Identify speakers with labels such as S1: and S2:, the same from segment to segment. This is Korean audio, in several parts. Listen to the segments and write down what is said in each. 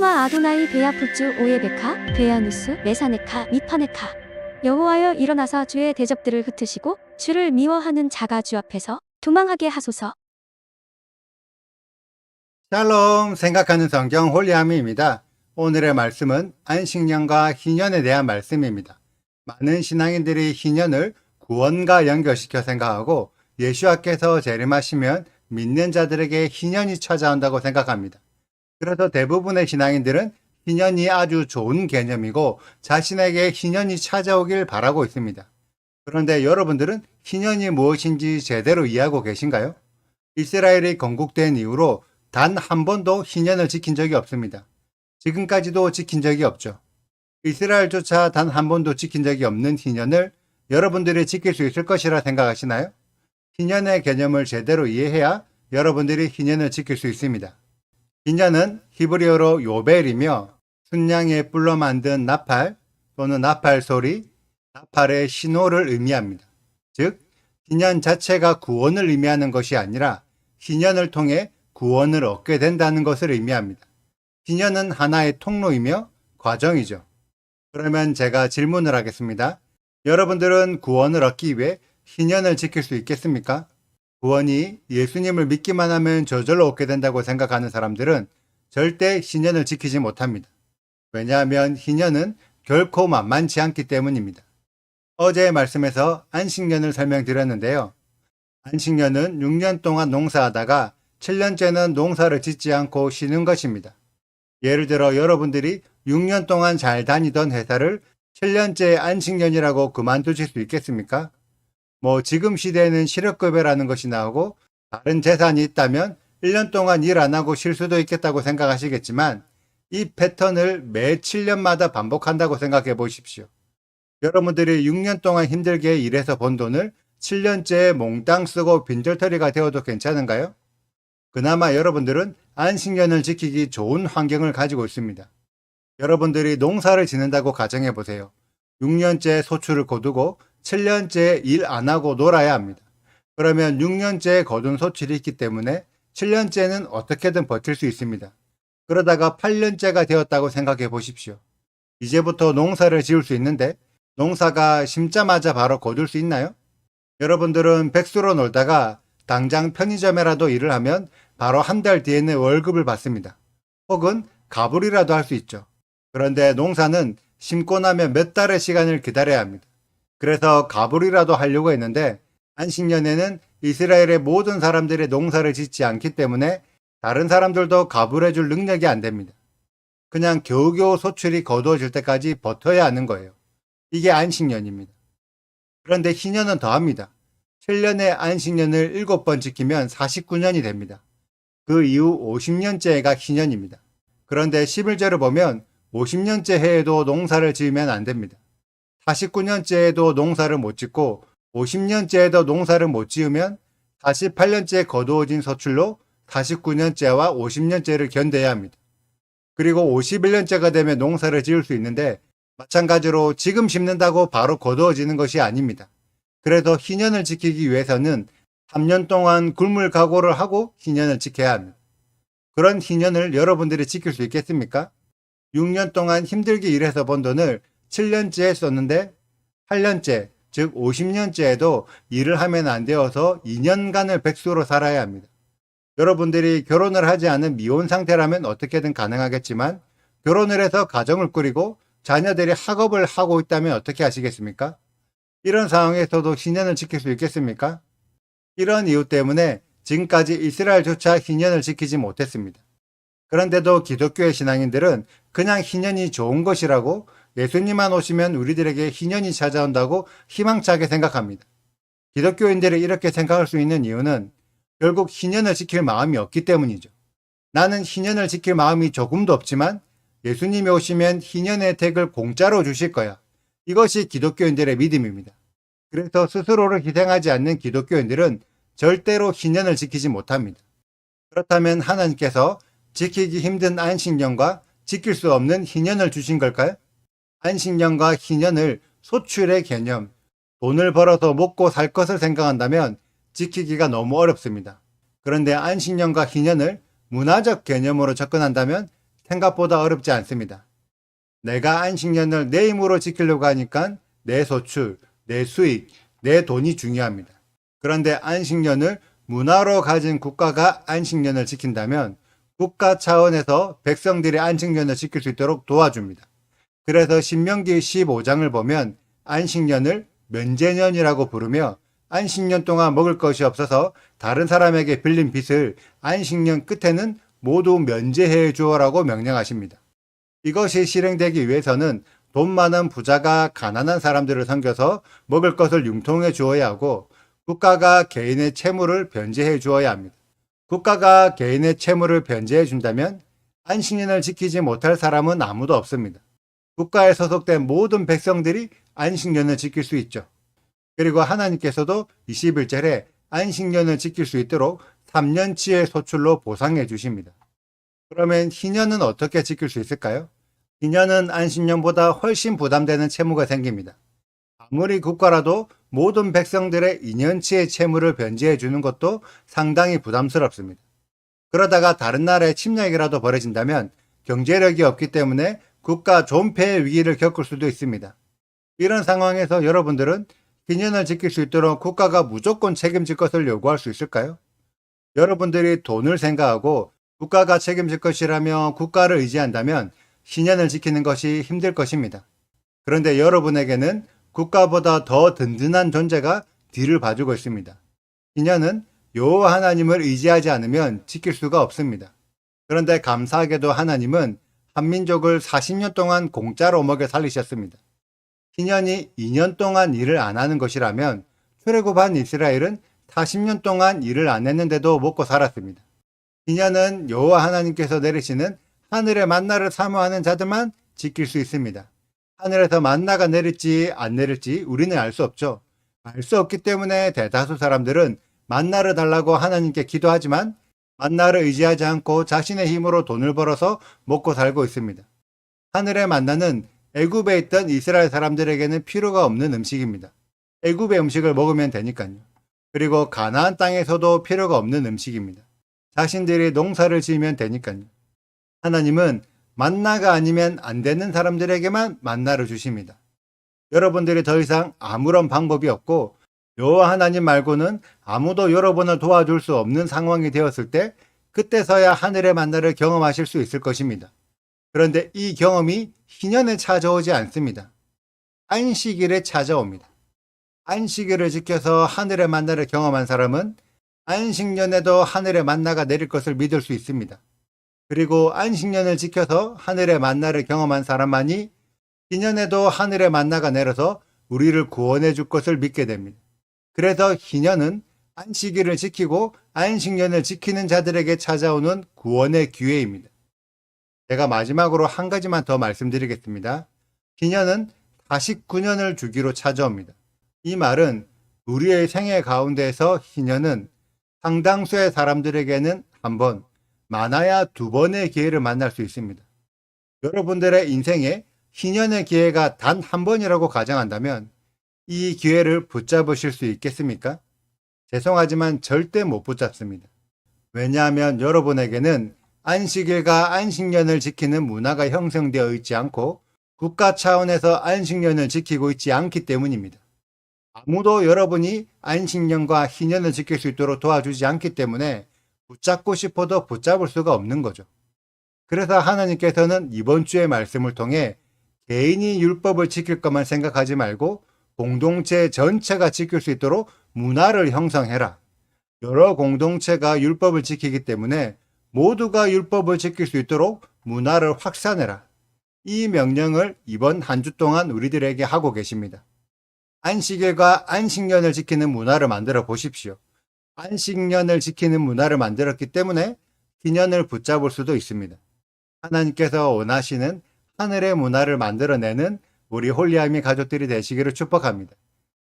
S1: 슈마 아도나이 베야푸츠 오예베카 베야누스 메사네카 미파네카. 여호와여 일어나사 주의 대적들을 흩으시고 주를 미워하는 자가 주 앞에서 도망하게 하소서.
S2: 샬롬, 생각하는 성경 홀리아미입니다. 오늘의 말씀은 안식년과 희년에 대한 말씀입니다. 많은 신앙인들이 희년을 구원과 연결시켜 생각하고 예수와께서 재림하시면 믿는 자들에게 희년이 찾아온다고 생각합니다. 그래서 대부분의 신앙인들은 희년이 아주 좋은 개념이고 자신에게 희년이 찾아오길 바라고 있습니다. 그런데 여러분들은 희년이 무엇인지 제대로 이해하고 계신가요? 이스라엘이 건국된 이후로 단 한 번도 희년을 지킨 적이 없습니다. 지금까지도 지킨 적이 없죠. 이스라엘조차 단 한 번도 지킨 적이 없는 희년을 여러분들이 지킬 수 있을 것이라 생각하시나요? 희년의 개념을 제대로 이해해야 여러분들이 희년을 지킬 수 있습니다. 희년은 히브리어로 요벨이며 순양의 뿔로 만든 나팔 또는 나팔 소리, 나팔의 신호를 의미합니다. 즉, 희년 자체가 구원을 의미하는 것이 아니라 희년을 통해 구원을 얻게 된다는 것을 의미합니다. 희년은 하나의 통로이며 과정이죠. 그러면 제가 질문을 하겠습니다. 여러분들은 구원을 얻기 위해 희년을 지킬 수 있겠습니까? 구원이 예수님을 믿기만 하면 저절로 얻게 된다고 생각하는 사람들은 절대 희년을 지키지 못합니다. 왜냐하면 희년은 결코 만만치 않기 때문입니다. 어제의 말씀에서 안식년을 설명드렸는데요. 안식년은 6년 동안 농사하다가 7년째는 농사를 짓지 않고 쉬는 것입니다. 예를 들어 여러분들이 6년 동안 잘 다니던 회사를 7년째 안식년이라고 그만두실 수 있겠습니까? 지금 시대에는 실업급여라는 것이 나오고 다른 재산이 있다면 1년 동안 일 안 하고 쉴 수도 있겠다고 생각하시겠지만 이 패턴을 매 7년마다 반복한다고 생각해 보십시오. 여러분들이 6년 동안 힘들게 일해서 번 돈을 7년째 몽땅 쓰고 빈털터리가 되어도 괜찮은가요? 그나마 여러분들은 안식년을 지키기 좋은 환경을 가지고 있습니다. 여러분들이 농사를 짓는다고 가정해 보세요. 6년째 소출을 거두고 7년째 일 안 하고 놀아야 합니다. 그러면 6년째 거둔 소출이 있기 때문에 7년째는 어떻게든 버틸 수 있습니다. 그러다가 8년째가 되었다고 생각해 보십시오. 이제부터 농사를 지을 수 있는데 농사가 심자마자 바로 거둘 수 있나요? 여러분들은 백수로 놀다가 당장 편의점에라도 일을 하면 바로 한 달 뒤에는 월급을 받습니다. 혹은 가불이라도 할 수 있죠. 그런데 농사는 심고 나면 몇 달의 시간을 기다려야 합니다. 그래서 가불이라도 하려고 했는데 안식년에는 이스라엘의 모든 사람들이 농사를 짓지 않기 때문에 다른 사람들도 가불해줄 능력이 안 됩니다. 그냥 겨우겨우 소출이 거두어질 때까지 버텨야 하는 거예요. 이게 안식년입니다. 그런데 희년은 더합니다. 7년의 안식년을 7번 지키면 49년이 됩니다. 그 이후 50년째가 희년입니다. 그런데 11절을 보면 50년째 해에도 농사를 지으면 안 됩니다. 49년째에도 농사를 못 짓고 50년째에도 농사를 못 지으면 48년째 거두어진 소출로 49년째와 50년째를 견뎌야 합니다. 그리고 51년째가 되면 농사를 지을 수 있는데 마찬가지로 지금 심는다고 바로 거두어지는 것이 아닙니다. 그래서 희년을 지키기 위해서는 3년 동안 굶을 각오를 하고 희년을 지켜야 합니다. 그런 희년을 여러분들이 지킬 수 있겠습니까? 6년 동안 힘들게 일해서 번 돈을 7년째에 썼는데 8년째, 즉 50년째에도 일을 하면 안 되어서 2년간을 백수로 살아야 합니다. 여러분들이 결혼을 하지 않은 미혼 상태라면 어떻게든 가능하겠지만 결혼을 해서 가정을 꾸리고 자녀들이 학업을 하고 있다면 어떻게 하시겠습니까? 이런 상황에서도 희년을 지킬 수 있겠습니까? 이런 이유 때문에 지금까지 이스라엘조차 희년을 지키지 못했습니다. 그런데도 기독교의 신앙인들은 그냥 희년이 좋은 것이라고 예수님만 오시면 우리들에게 희년이 찾아온다고 희망차게 생각합니다. 기독교인들이 이렇게 생각할 수 있는 이유는 결국 희년을 지킬 마음이 없기 때문이죠. 나는 희년을 지킬 마음이 조금도 없지만 예수님이 오시면 희년의 혜택을 공짜로 주실 거야. 이것이 기독교인들의 믿음입니다. 그래서 스스로를 희생하지 않는 기독교인들은 절대로 희년을 지키지 못합니다. 그렇다면 하나님께서 지키기 힘든 안식년과 지킬 수 없는 희년을 주신 걸까요? 안식년과 희년을 소출의 개념, 돈을 벌어서 먹고 살 것을 생각한다면 지키기가 너무 어렵습니다. 그런데 안식년과 희년을 문화적 개념으로 접근한다면 생각보다 어렵지 않습니다. 내가 안식년을 내 힘으로 지키려고 하니까 내 소출, 내 수익, 내 돈이 중요합니다. 그런데 안식년을 문화로 가진 국가가 안식년을 지킨다면 국가 차원에서 백성들이 안식년을 지킬 수 있도록 도와줍니다. 그래서 신명기 15장을 보면 안식년을 면제년이라고 부르며 안식년 동안 먹을 것이 없어서 다른 사람에게 빌린 빚을 안식년 끝에는 모두 면제해 주어라고 명령하십니다. 이것이 실행되기 위해서는 돈 많은 부자가 가난한 사람들을 섬겨서 먹을 것을 융통해 주어야 하고 국가가 개인의 채무를 변제해 주어야 합니다. 국가가 개인의 채무를 변제해 준다면 안식년을 지키지 못할 사람은 아무도 없습니다. 국가에 소속된 모든 백성들이 안식년을 지킬 수 있죠. 그리고 하나님께서도 21절에 안식년을 지킬 수 있도록 3년치의 소출로 보상해 주십니다. 그러면 희년은 어떻게 지킬 수 있을까요? 희년은 안식년보다 훨씬 부담되는 채무가 생깁니다. 아무리 국가라도 모든 백성들의 2년치의 채무를 변제해 주는 것도 상당히 부담스럽습니다. 그러다가 다른 나라의 침략이라도 벌어진다면 경제력이 없기 때문에 국가 존폐의 위기를 겪을 수도 있습니다. 이런 상황에서 여러분들은 희년을 지킬 수 있도록 국가가 무조건 책임질 것을 요구할 수 있을까요? 여러분들이 돈을 생각하고 국가가 책임질 것이라며 국가를 의지한다면 희년을 지키는 것이 힘들 것입니다. 그런데 여러분에게는 국가보다 더 든든한 존재가 뒤를 봐주고 있습니다. 희년은 여호와 하나님을 의지하지 않으면 지킬 수가 없습니다. 그런데 감사하게도 하나님은 한민족을 40년 동안 공짜로 먹여 살리셨습니다. 희년이 2년 동안 일을 안 하는 것이라면 출애굽한 이스라엘은 40년 동안 일을 안 했는데도 먹고 살았습니다. 희년은 여호와 하나님께서 내리시는 하늘의 만나를 사모하는 자들만 지킬 수 있습니다. 하늘에서 만나가 내릴지 안 내릴지 우리는 알 수 없죠. 알 수 없기 때문에 대다수 사람들은 만나를 달라고 하나님께 기도하지만 만나를 의지하지 않고 자신의 힘으로 돈을 벌어서 먹고 살고 있습니다. 하늘의 만나는 애굽에 있던 이스라엘 사람들에게는 필요가 없는 음식입니다. 애굽의 음식을 먹으면 되니까요. 그리고 가나안 땅에서도 필요가 없는 음식입니다. 자신들이 농사를 지으면 되니까요. 하나님은 만나가 아니면 안 되는 사람들에게만 만나를 주십니다. 여러분들이 더 이상 아무런 방법이 없고 여호와 하나님 말고는 아무도 여러분을 도와줄 수 없는 상황이 되었을 때 그때서야 하늘의 만나를 경험하실 수 있을 것입니다. 그런데 이 경험이 희년에 찾아오지 않습니다. 안식일에 찾아옵니다. 안식일을 지켜서 하늘의 만나를 경험한 사람은 안식년에도 하늘의 만나가 내릴 것을 믿을 수 있습니다. 그리고 안식년을 지켜서 하늘의 만나를 경험한 사람만이 희년에도 하늘의 만나가 내려서 우리를 구원해 줄 것을 믿게 됩니다. 그래서 희년은 안식일을 지키고 안식년을 지키는 자들에게 찾아오는 구원의 기회입니다. 제가 마지막으로 한 가지만 더 말씀드리겠습니다. 희년은 49년을 주기로 찾아옵니다. 이 말은 우리의 생애 가운데에서 희년은 상당수의 사람들에게는 한 번, 많아야 2번의 기회를 만날 수 있습니다. 여러분들의 인생에 희년의 기회가 단 한 번이라고 가정한다면 이 기회를 붙잡으실 수 있겠습니까? 죄송하지만 절대 못 붙잡습니다. 왜냐하면 여러분에게는 안식일과 안식년을 지키는 문화가 형성되어 있지 않고 국가 차원에서 안식년을 지키고 있지 않기 때문입니다. 아무도 여러분이 안식년과 희년을 지킬 수 있도록 도와주지 않기 때문에 붙잡고 싶어도 붙잡을 수가 없는 거죠. 그래서 하나님께서는 이번 주의 말씀을 통해 개인이 율법을 지킬 것만 생각하지 말고 공동체 전체가 지킬 수 있도록 문화를 형성해라. 여러 공동체가 율법을 지키기 때문에 모두가 율법을 지킬 수 있도록 문화를 확산해라. 이 명령을 이번 한 주 동안 우리들에게 하고 계십니다. 안식일과 안식년을 지키는 문화를 만들어 보십시오. 안식년을 지키는 문화를 만들었기 때문에 희년을 붙잡을 수도 있습니다. 하나님께서 원하시는 하늘의 문화를 만들어내는 우리 홀리아미 가족들이 되시기를 축복합니다.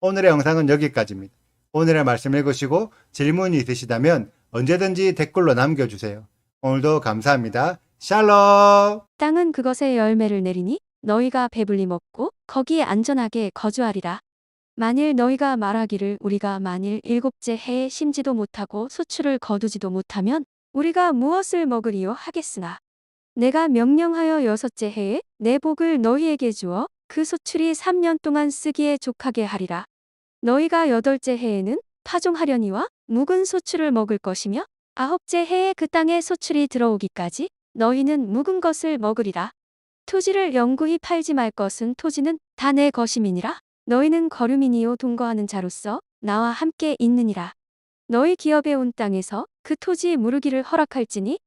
S2: 오늘의 영상은 여기까지입니다. 오늘의 말씀 읽으시고 질문이 있으시다면 언제든지 댓글로 남겨주세요. 오늘도 감사합니다. 샬롬!
S1: 땅은 그것의 열매를 내리니 너희가 배불리 먹고 거기에 안전하게 거주하리라. 만일 너희가 말하기를 우리가 만일 7째 해에 심지도 못하고 수출을 거두지도 못하면 우리가 무엇을 먹으리요 하겠으나 내가 명령하여 여섯째 해에 내 복을 너희에게 주어 그 소출이 3년 동안 쓰기에 족하게 하리라. 너희가 여덟째 해에는 파종하려니와 묵은 소출을 먹을 것이며 아홉째 해에 그 땅에 소출이 들어오기까지 너희는 묵은 것을 먹으리라. 토지를 영구히 팔지 말 것은 토지는 다 내 것임이니라. 너희는 거류민이요 동거하는 자로서 나와 함께 있느니라. 너희 기업에 온 땅에서 그 토지 무르기를 허락할지니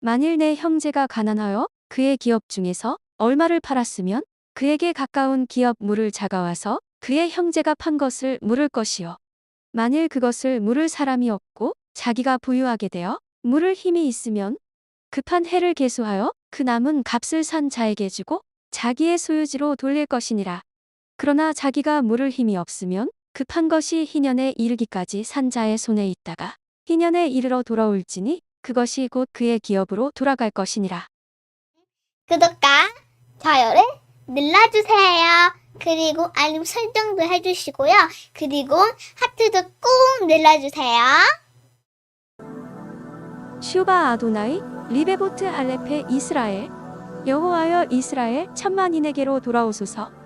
S1: 만일 내 형제가 가난하여 그의 기업 중에서 얼마를 팔았으면 그에게 가까운 기업 물을 자가와서 그의 형제가 판 것을 물을 것이요. 만일 그것을 물을 사람이 없고 자기가 부유하게 되어 물을 힘이 있으면 급한 해를 계수하여 그 남은 값을 산 자에게 주고 자기의 소유지로 돌릴 것이니라. 그러나 자기가 물을 힘이 없으면 급한 것이 희년에 이르기까지 산 자의 손에 있다가 희년에 이르러 돌아올지니 그것이 곧 그의 기업으로 돌아갈 것이니라.
S3: 구독과 좋아요를 눌러주세요. 그리고 알림 설정도 해주시고요. 그리고 하트도 꼭 눌러주세요.
S1: 슈바 아도나이 리베보트 할레페 이스라엘 여호와여 이스라엘 천만인에게로 돌아오소서.